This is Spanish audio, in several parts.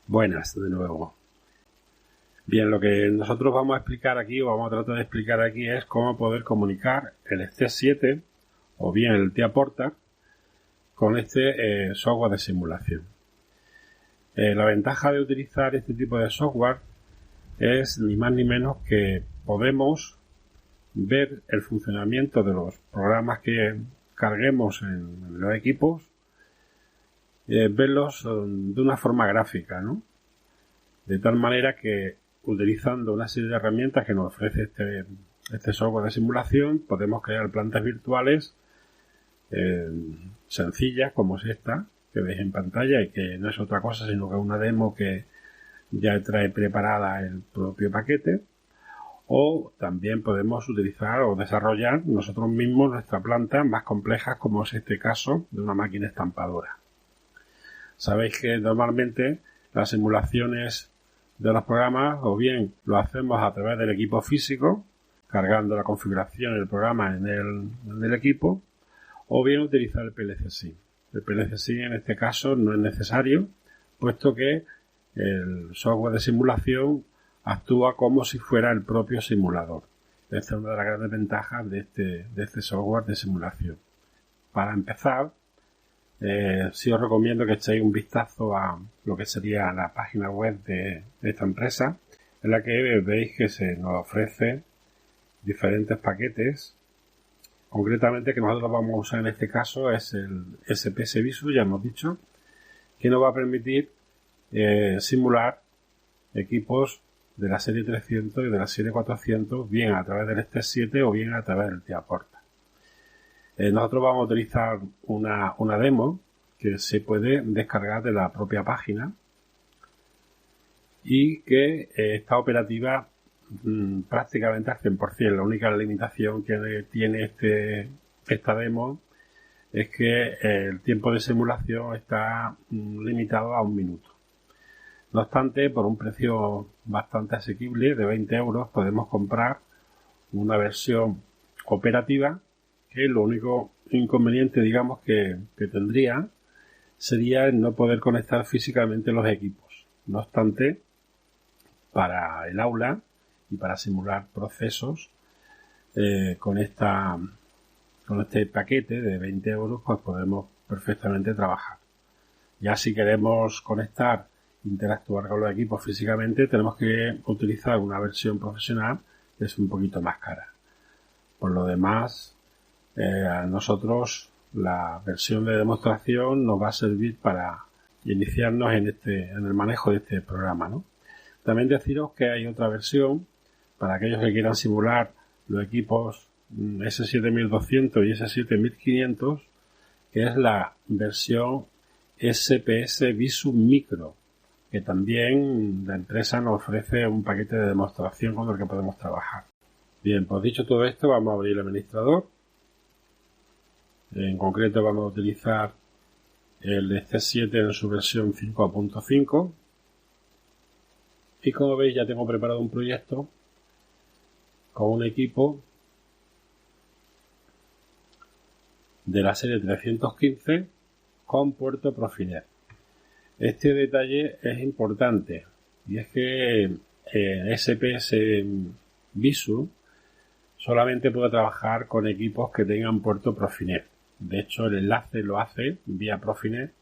Buenas, de nuevo. Bien, lo que nosotros vamos a explicar aquí, o vamos a tratar de explicar aquí, es cómo poder comunicar el C7 o bien el TIA Portal con este software de simulación. La ventaja de utilizar este tipo de software es ni más ni menos que podemos ver el funcionamiento de los programas que carguemos en los equipos, verlos de una forma gráfica, ¿no? De tal manera que utilizando una serie de herramientas que nos ofrece este software de simulación, podemos crear plantas virtuales sencillas como es esta que veis en pantalla y que no es otra cosa sino que es una demo que ya trae preparada el propio paquete, o también podemos utilizar o desarrollar nosotros mismos nuestras plantas más complejas, como es este caso de una máquina estampadora. Sabéis que normalmente las simulaciones de los programas o bien lo hacemos a través del equipo físico, cargando la configuración del programa en el equipo, o bien utilizar el PLC SIM. El PLC SIM en este caso no es necesario, puesto que el software de simulación actúa como si fuera el propio simulador. Esta es una de las grandes ventajas de este software de simulación. Para empezar, sí os recomiendo que echéis un vistazo a lo que sería la página web de esta empresa, en la que veis que se nos ofrece diferentes paquetes. Concretamente, que nosotros vamos a usar en este caso es el SPS Visu, ya hemos dicho, que nos va a permitir simular equipos de la serie 300 y de la serie 400, bien a través del STEP 7 o bien a través del TIA Portal. Nosotros vamos a utilizar una demo que se puede descargar de la propia página y que está operativa prácticamente al 100%. La única limitación que tiene esta demo es que el tiempo de simulación está limitado a 1 minuto. No obstante, por un precio bastante asequible de 20 euros podemos comprar una versión operativa, que lo único inconveniente, digamos, que tendría sería el no poder conectar físicamente los equipos. No obstante, para el aula y para simular procesos con este paquete de 20 euros, pues podemos perfectamente trabajar. Ya si queremos interactuar con los equipos físicamente, tenemos que utilizar una versión profesional que es un poquito más cara. Por lo demás, a nosotros la versión de demostración nos va a servir para iniciarnos en el manejo de este programa, ¿no? También deciros que hay otra versión para aquellos que quieran simular los equipos S7200 y S7500, que es la versión SPS Visu Micro, que también la empresa nos ofrece un paquete de demostración con el que podemos trabajar. Bien, pues dicho todo esto, vamos a abrir el administrador. En concreto vamos a utilizar el C7 en su versión 5.5 y como veis ya tengo preparado un proyecto con un equipo de la serie 315 con puerto Profinet. Este detalle es importante y es que SPS Visu solamente puede trabajar con equipos que tengan puerto Profinet. De hecho, el enlace lo hace vía Profinet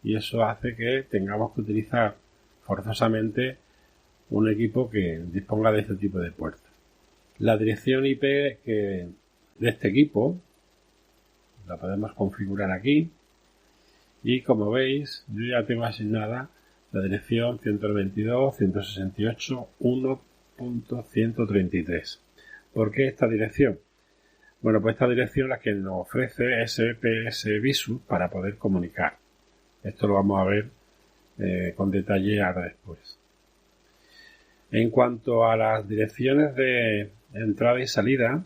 y eso hace que tengamos que utilizar forzosamente un equipo que disponga de este tipo de puertos. La dirección IP de este equipo la podemos configurar aquí y como veis yo ya tengo asignada la dirección 192.168.1.133. ¿Por qué esta dirección? Bueno, pues esta dirección es la que nos ofrece SPS Visu para poder comunicar. Esto lo vamos a ver con detalle ahora después. En cuanto a las direcciones de entrada y salida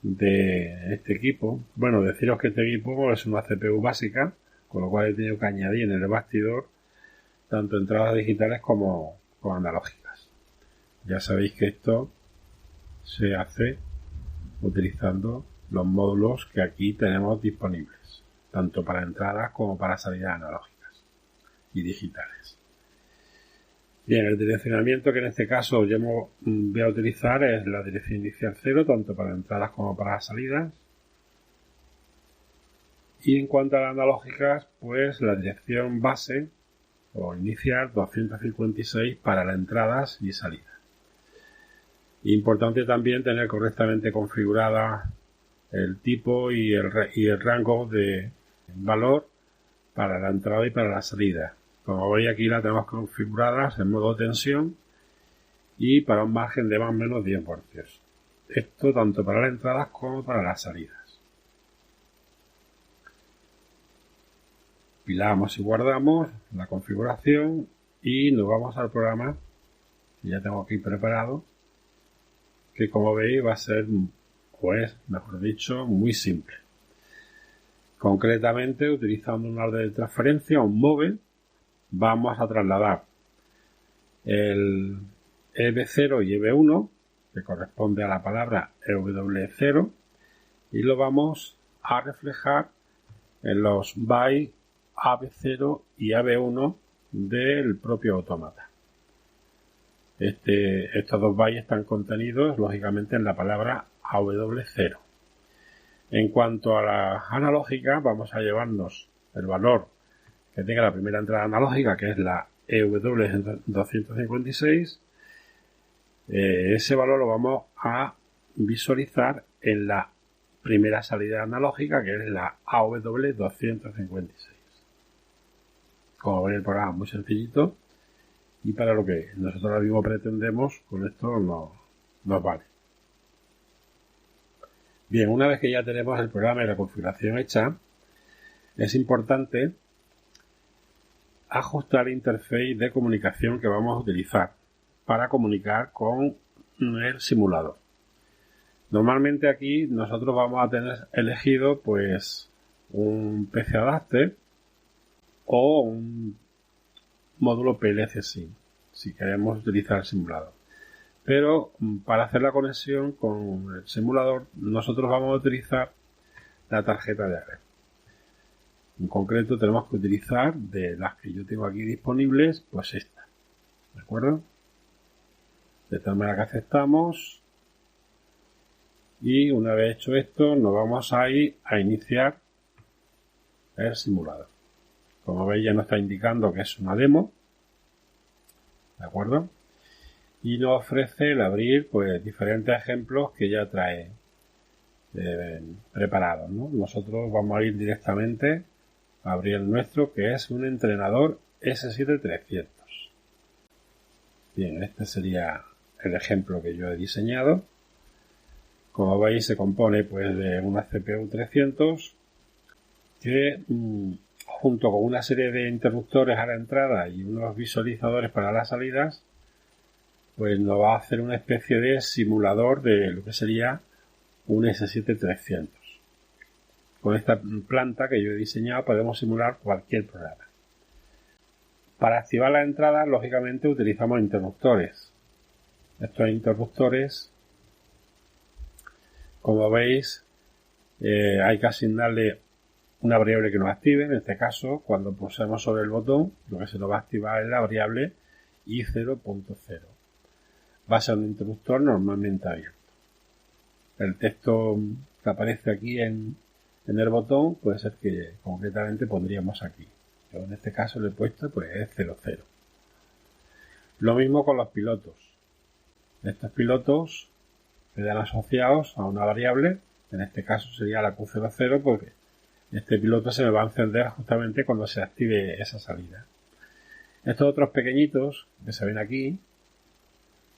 de este equipo, bueno, deciros que este equipo es una CPU básica, con lo cual he tenido que añadir en el bastidor tanto entradas digitales como analógicas. Ya sabéis que esto se hace utilizando los módulos que aquí tenemos disponibles, tanto para entradas como para salidas analógicas y digitales. Bien, el direccionamiento que en este caso voy a utilizar es la dirección inicial 0, tanto para entradas como para salidas. Y en cuanto a las analógicas, pues la dirección base o inicial 256 para las entradas y salidas. Importante también tener correctamente configurada el tipo y el rango de valor para la entrada y para la salida. Como veis, aquí la tenemos configuradas en modo tensión y para un margen de más o menos 10 voltios. Esto tanto para las entradas como para las salidas. Pilamos y guardamos la configuración y nos vamos al programa que ya tengo aquí preparado, que como veis va a ser, pues, mejor dicho, muy simple. Concretamente, utilizando un orden de transferencia, un móvil, vamos a trasladar el EV0 y EV1, que corresponde a la palabra EW0, y lo vamos a reflejar en los bytes AB0 y AB1 del propio autómata. Estos dos bytes están contenidos, lógicamente, en la palabra AW0. En cuanto a la analógica, vamos a llevarnos el valor que tenga la primera entrada analógica, que es la EW256. Ese valor lo vamos a visualizar en la primera salida analógica, que es la AW256. Como veis, el programa es muy sencillito y para lo que nosotros ahora mismo pretendemos, con esto nos vale. Bien, una vez que ya tenemos el programa y la configuración hecha, es importante ajustar el interface de comunicación que vamos a utilizar para comunicar con el simulador. Normalmente aquí nosotros vamos a tener elegido pues un PC Adapter o un módulo PLC SIM si queremos utilizar el simulador. Pero para hacer la conexión con el simulador nosotros vamos a utilizar la tarjeta de red. En concreto tenemos que utilizar, de las que yo tengo aquí disponibles, pues esta. ¿De acuerdo? De tal manera que aceptamos. Y una vez hecho esto, nos vamos a ir a iniciar el simulador. Como veis, ya nos está indicando que es una demo. ¿De acuerdo? Y nos ofrece el abrir pues diferentes ejemplos que ya trae preparados, ¿no? Nosotros vamos a ir directamente a abrir el nuestro, que es un entrenador S7300. Bien, este sería el ejemplo que yo he diseñado. Como veis, se compone pues de una CPU 300 que junto con una serie de interruptores a la entrada y unos visualizadores para las salidas, pues nos va a hacer una especie de simulador de lo que sería un S7300. Con esta planta que yo he diseñado podemos simular cualquier programa. Para activar la entrada, lógicamente utilizamos interruptores. Estos interruptores, como veis, hay que asignarle una variable que nos active. En este caso, cuando pulsemos sobre el botón, lo que se nos va a activar es la variable i0.0. Va a ser un interruptor normalmente abierto. El texto que aparece aquí en el botón puede ser que concretamente pondríamos aquí. Yo en este caso le he puesto pues es 00. Lo mismo con los pilotos. Estos pilotos quedan asociados a una variable, en este caso sería la Q00, porque este piloto se me va a encender justamente cuando se active esa salida. Estos otros pequeñitos que se ven aquí,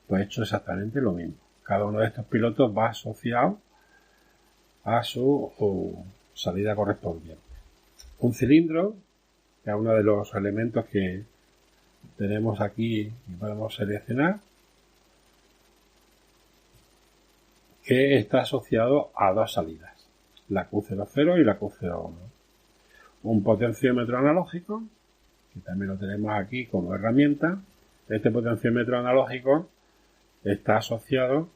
pues he hecho exactamente lo mismo. Cada uno de estos pilotos va asociado a su salida correspondiente. Un cilindro, que es uno de los elementos que tenemos aquí y podemos seleccionar, que está asociado a dos salidas, la Q00 y la Q01. Un potenciómetro analógico, que también lo tenemos aquí como herramienta. Este potenciómetro analógico está asociado,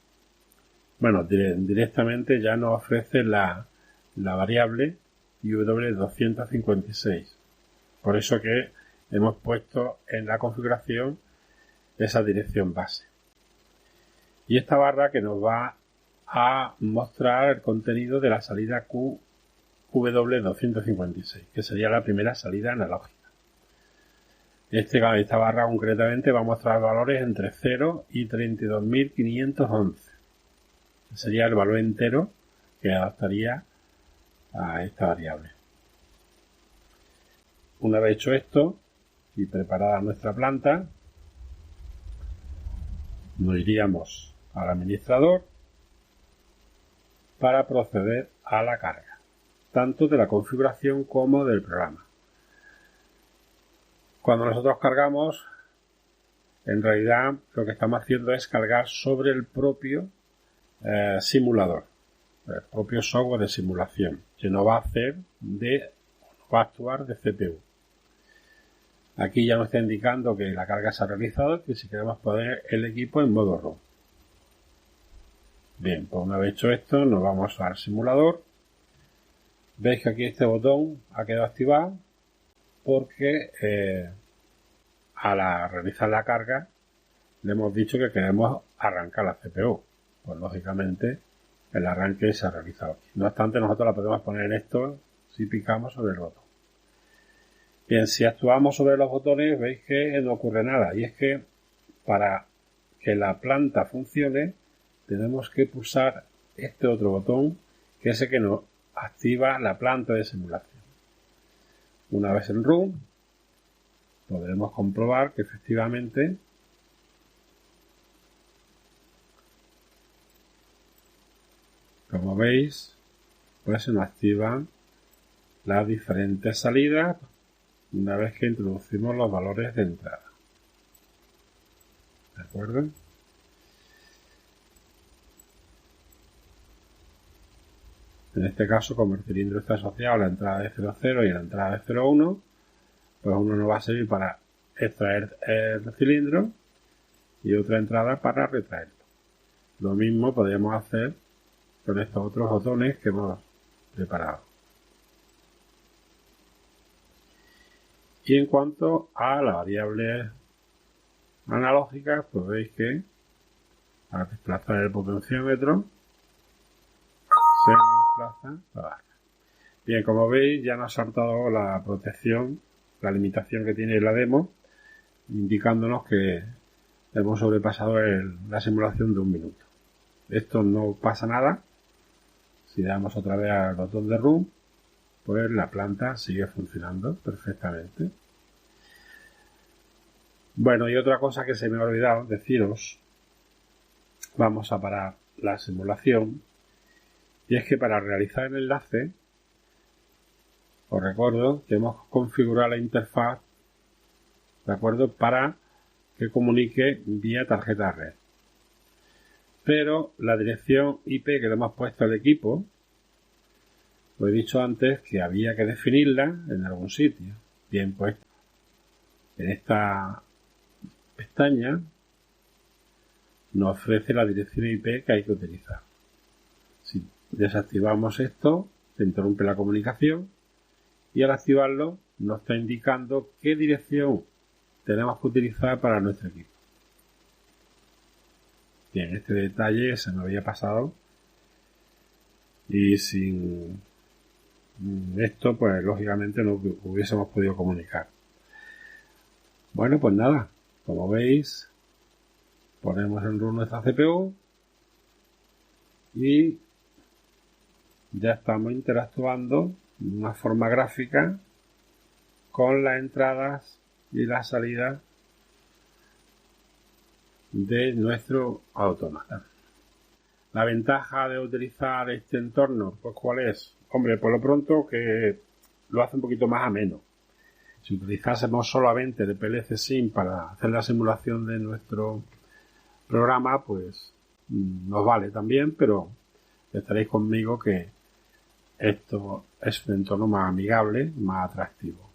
directamente ya nos ofrece la variable IW256. Por eso que hemos puesto en la configuración esa dirección base. Y esta barra que nos va a mostrar el contenido de la salida QW256, que sería la primera salida analógica. Esta barra concretamente va a mostrar valores entre 0 y 32.511. Sería el valor entero que adaptaría a esta variable. Una vez hecho esto y preparada nuestra planta, nos iríamos al administrador para proceder a la carga, tanto de la configuración como del programa. Cuando nosotros cargamos, en realidad lo que estamos haciendo es cargar sobre el propio simulador, el propio software de simulación, que nos va a actuar de CPU. Aquí ya nos está indicando que la carga se ha realizado y si queremos poner el equipo en modo ROM. Bien, pues una vez hecho esto, nos vamos al simulador. Veis que aquí este botón ha quedado activado porque al realizar la carga le hemos dicho que queremos arrancar la CPU. Pues lógicamente el arranque se ha realizado. No obstante, nosotros la podemos poner en esto si picamos sobre el botón. Bien, si actuamos sobre los botones veis que no ocurre nada, y es que para que la planta funcione tenemos que pulsar este otro botón, que es el que nos activa la planta de simulación. Una vez en RUM podremos comprobar que efectivamente como veis pues se nos activan las diferentes salidas una vez que introducimos los valores de entrada. ¿De acuerdo? En este caso, como el cilindro está asociado a la entrada de 0,0 y a la entrada de 0,1, pues uno nos va a servir para extraer el cilindro y otra entrada para retraerlo. Lo mismo podríamos hacer con estos otros botones que hemos preparado. Y en cuanto a la variable analógica, pues veis que al desplazar el potenciómetro se desplaza la barra. Bien, como veis ya nos ha saltado la protección, la limitación que tiene la demo, indicándonos que hemos sobrepasado la simulación de 1 minuto. Esto no pasa nada. Si damos otra vez al botón de RUM, pues la planta sigue funcionando perfectamente. Bueno, y otra cosa que se me ha olvidado deciros, vamos a parar la simulación, y es que para realizar el enlace, os recuerdo que hemos configurado la interfaz, ¿de acuerdo?, para que comunique vía tarjeta red. Pero la dirección IP que le hemos puesto al equipo, lo he dicho antes que había que definirla en algún sitio. Bien, pues en esta pestaña nos ofrece la dirección IP que hay que utilizar. Si desactivamos esto, se interrumpe la comunicación y al activarlo nos está indicando qué dirección tenemos que utilizar para nuestro equipo. Bien, este detalle se me había pasado y sin esto pues lógicamente no hubiésemos podido comunicar. Bueno, pues nada, como veis ponemos en RUM nuestra CPU y ya estamos interactuando de una forma gráfica con las entradas y las salidas de nuestro autómata. La ventaja de utilizar este entorno, pues ¿cuál es? Hombre, por lo pronto que lo hace un poquito más ameno. Si utilizásemos solamente el PLC Sim para hacer la simulación de nuestro programa, pues nos vale también, pero estaréis conmigo que esto es un entorno más amigable, más atractivo.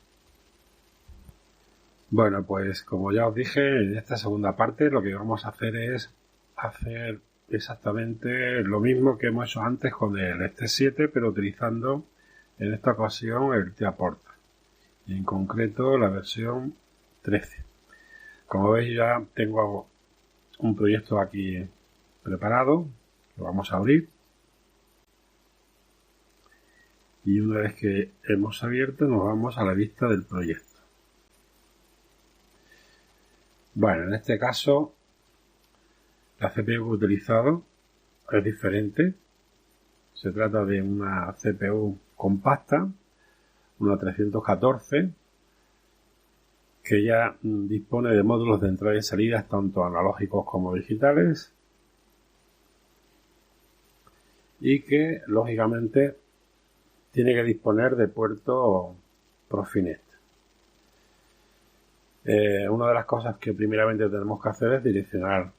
Bueno, pues como ya os dije, en esta segunda parte lo que vamos a hacer es hacer exactamente lo mismo que hemos hecho antes con el ST7, pero utilizando en esta ocasión el TIA Portal, y en concreto la versión 13. Como veis, ya tengo un proyecto aquí preparado. Lo vamos a abrir. Y una vez que hemos abierto, nos vamos a la vista del proyecto. Bueno, en este caso, la CPU que he utilizado es diferente. Se trata de una CPU compacta, una 314, que ya dispone de módulos de entrada y salida tanto analógicos como digitales, y que lógicamente tiene que disponer de puerto Profinet. Una de las cosas que primeramente tenemos que hacer es direccionar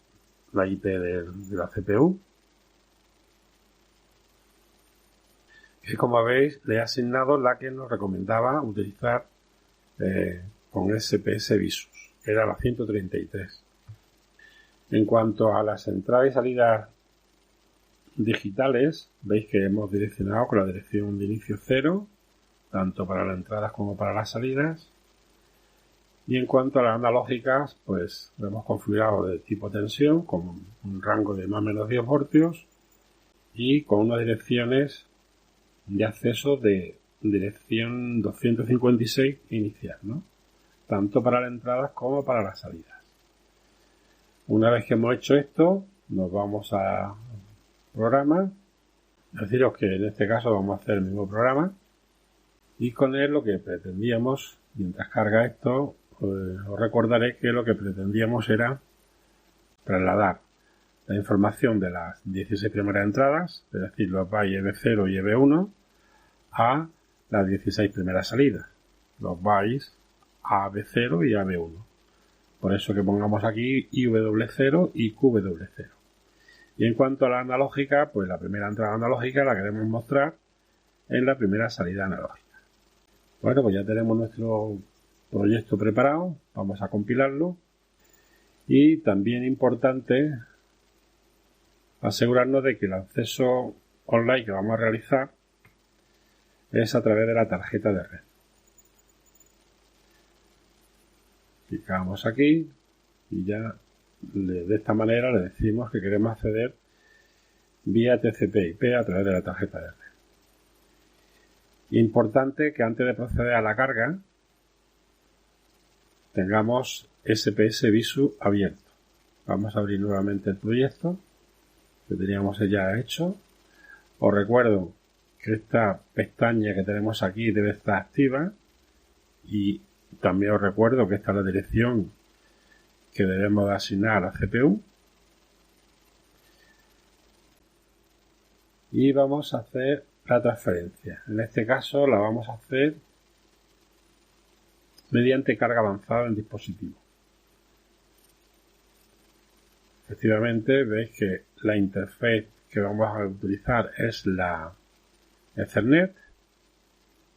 la IP de la CPU, que como veis le he asignado la que nos recomendaba utilizar con SPS Visus, era la 133. En cuanto a las entradas y salidas digitales, veis que hemos direccionado con la dirección de inicio 0, tanto para las entradas como para las salidas. Y en cuanto a las analógicas, pues lo hemos configurado de tipo tensión, con un rango de más o menos 10 voltios y con unas direcciones de acceso de dirección 256 inicial, ¿no? Tanto para las entradas como para las salidas. Una vez que hemos hecho esto, nos vamos a programa. Deciros que en este caso vamos a hacer el mismo programa y con él lo que pretendíamos, mientras carga esto, os recordaré que lo que pretendíamos era trasladar la información de las 16 primeras entradas, es decir, los bytes EB0 y EB1, a las 16 primeras salidas, los bytes AB0 y AB1. Por eso que pongamos aquí IW0 y QW0. Y en cuanto a la analógica, pues la primera entrada analógica la queremos mostrar en la primera salida analógica. Bueno, pues ya tenemos nuestro proyecto preparado, vamos a compilarlo. Y también importante asegurarnos de que el acceso online que vamos a realizar es a través de la tarjeta de red. Clicamos aquí y ya de esta manera le decimos que queremos acceder vía TCP/IP a través de la tarjeta de red. Importante que antes de proceder a la carga tengamos SPS Visu abierto. Vamos a abrir nuevamente el proyecto que teníamos ya hecho. Os recuerdo que esta pestaña que tenemos aquí debe estar activa y también os recuerdo que esta es la dirección que debemos de asignar a la CPU. Y vamos a hacer la transferencia. En este caso la vamos a hacer mediante carga avanzada en dispositivo. Efectivamente, veis que la interfaz que vamos a utilizar es la Ethernet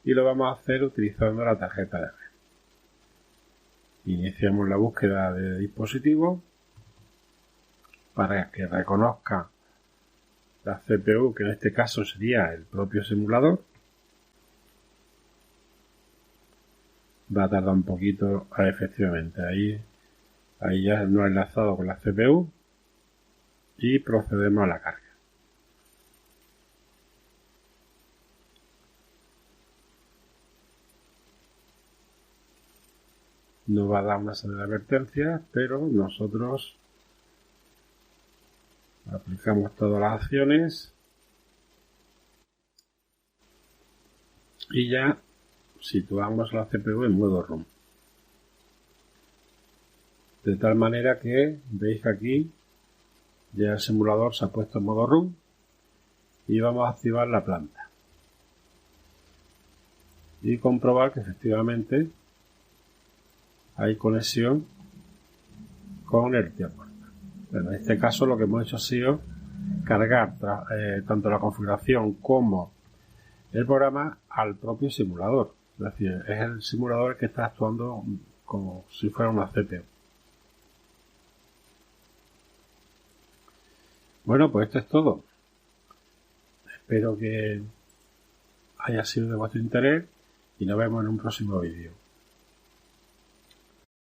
y lo vamos a hacer utilizando la tarjeta de red. Iniciamos la búsqueda de dispositivo para que reconozca la CPU, que en este caso sería el propio simulador. Va a tardar un poquito, efectivamente, ahí ya no ha enlazado con la CPU y procedemos a la carga. Nos va a dar una serie de advertencias, pero nosotros aplicamos todas las acciones y ya situamos la CPU en modo ROM. De tal manera que veis que aquí ya el simulador se ha puesto en modo ROM y vamos a activar la planta y comprobar que efectivamente hay conexión con el tía puerta. Bueno, en este caso lo que hemos hecho ha sido cargar tanto la configuración como el programa al propio simulador. Es decir, es el simulador que está actuando como si fuera una CPU. Bueno, pues esto es todo. Espero que haya sido de vuestro interés y nos vemos en un próximo vídeo.